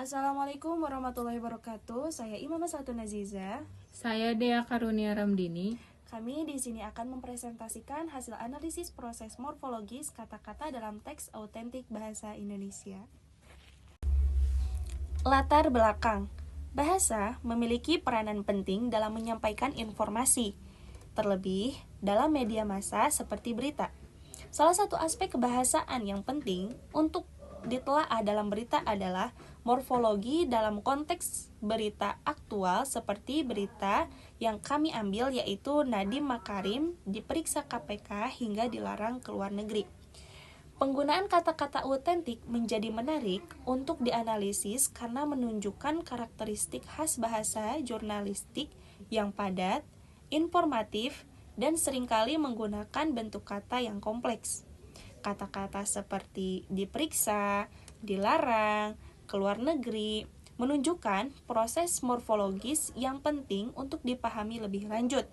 Assalamualaikum warahmatullahi wabarakatuh. Saya Imam Satu Naziza. Saya Dea Karunia Ramdini. Kami di sini akan mempresentasikan hasil analisis proses morfologis kata-kata dalam teks autentik bahasa Indonesia. Latar belakang. Bahasa memiliki peranan penting dalam menyampaikan informasi, terlebih dalam media massa seperti berita. Salah satu aspek kebahasaan yang penting untuk ditelaah dalam berita adalah morfologi dalam konteks berita aktual seperti berita yang kami ambil, yaitu Nadiem Makarim diperiksa KPK hingga dilarang keluar negeri. Penggunaan kata-kata autentik menjadi menarik untuk dianalisis karena menunjukkan karakteristik khas bahasa jurnalistik yang padat, informatif, dan seringkali menggunakan bentuk kata yang kompleks. Kata-kata seperti diperiksa, dilarang, keluar negeri menunjukkan proses morfologis yang penting untuk dipahami lebih lanjut,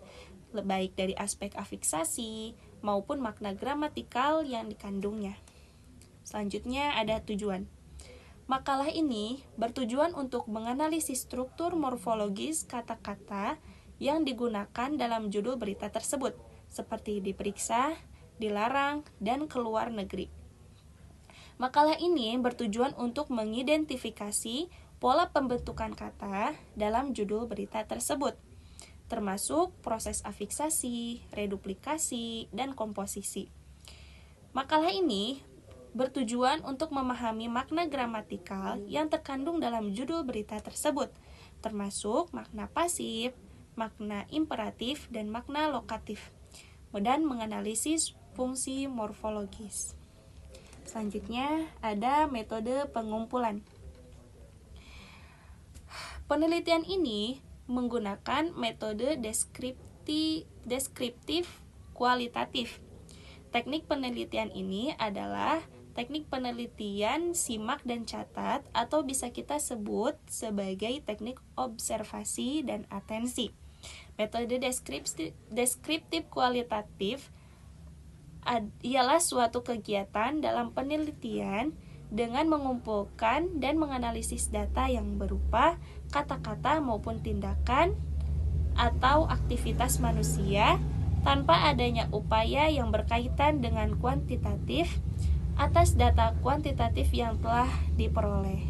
baik dari aspek afiksasi maupun makna gramatikal yang dikandungnya. Selanjutnya ada tujuan. Makalah ini bertujuan untuk menganalisis struktur morfologis kata-kata yang digunakan dalam judul berita tersebut, seperti diperiksa, dilarang, dan keluar negeri. Makalah ini bertujuan untuk mengidentifikasi pola pembentukan kata dalam judul berita tersebut, termasuk proses afiksasi, reduplikasi, dan komposisi. Makalah ini bertujuan untuk memahami makna gramatikal yang terkandung dalam judul berita tersebut, termasuk makna pasif, makna imperatif, dan makna lokatif, dan menganalisis fungsi morfologis. Selanjutnya ada metode pengumpulan. Penelitian ini menggunakan metode deskriptif kualitatif. Teknik penelitian ini adalah teknik penelitian simak dan catat, atau bisa kita sebut sebagai teknik observasi dan atensi. Metode deskriptif kualitatif ialah suatu kegiatan dalam penelitian dengan mengumpulkan dan menganalisis data yang berupa kata-kata maupun tindakan atau aktivitas manusia tanpa adanya upaya yang berkaitan dengan kuantitatif atas data kuantitatif yang telah diperoleh.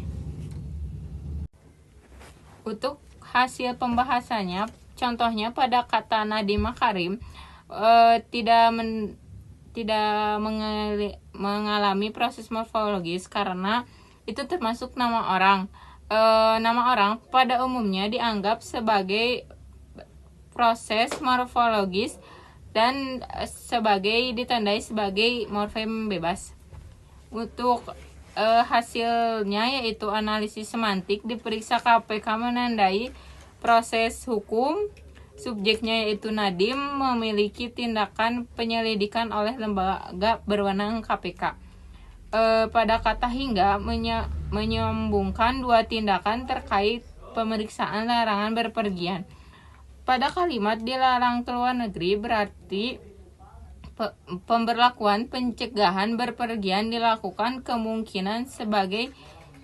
Untuk hasil pembahasannya, contohnya pada kata Nadiem Makarim tidak mengalami proses morfologis karena itu termasuk nama orang. Nama orang pada umumnya dianggap sebagai proses morfologis dan ditandai sebagai morfem bebas. Untuk hasilnya yaitu analisis semantik, diperiksa KPK menandai proses hukum. Subjeknya yaitu Nadiem memiliki tindakan penyelidikan oleh lembaga berwenang KPK. Pada kata hingga menyambungkan dua tindakan terkait pemeriksaan larangan berpergian. Pada kalimat dilarang keluar negeri berarti pemberlakuan pencegahan berpergian dilakukan kemungkinan sebagai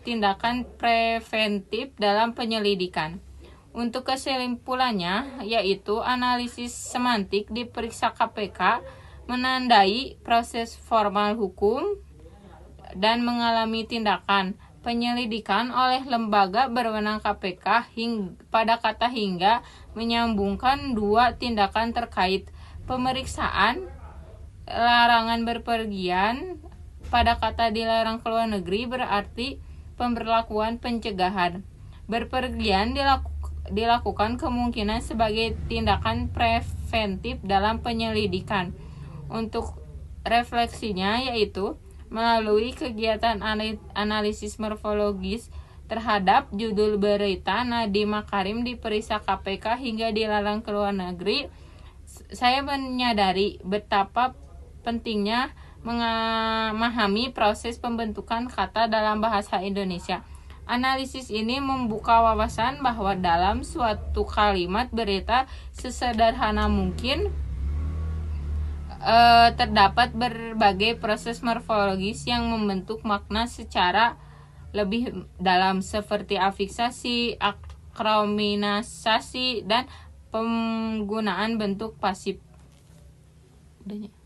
tindakan preventif dalam penyelidikan. Untuk kesimpulannya, yaitu analisis semantik diperiksa KPK menandai proses formal hukum dan mengalami tindakan penyelidikan oleh lembaga berwenang KPK pada kata hingga menyambungkan dua tindakan terkait pemeriksaan larangan berpergian. Pada kata dilarang keluar negeri berarti pemberlakuan pencegahan berpergian dilakukan kemungkinan sebagai tindakan preventif dalam penyelidikan. Untuk refleksinya yaitu melalui kegiatan analisis morfologis terhadap judul berita Nadiem Makarim diperiksa KPK hingga dilarang keluar negeri, saya menyadari betapa pentingnya memahami proses pembentukan kata dalam bahasa Indonesia. Analisis ini membuka wawasan bahwa dalam suatu kalimat berita sesederhana mungkin terdapat berbagai proses morfologis yang membentuk makna secara lebih dalam seperti afiksasi, akrominasasi, dan penggunaan bentuk pasif. Udahnya.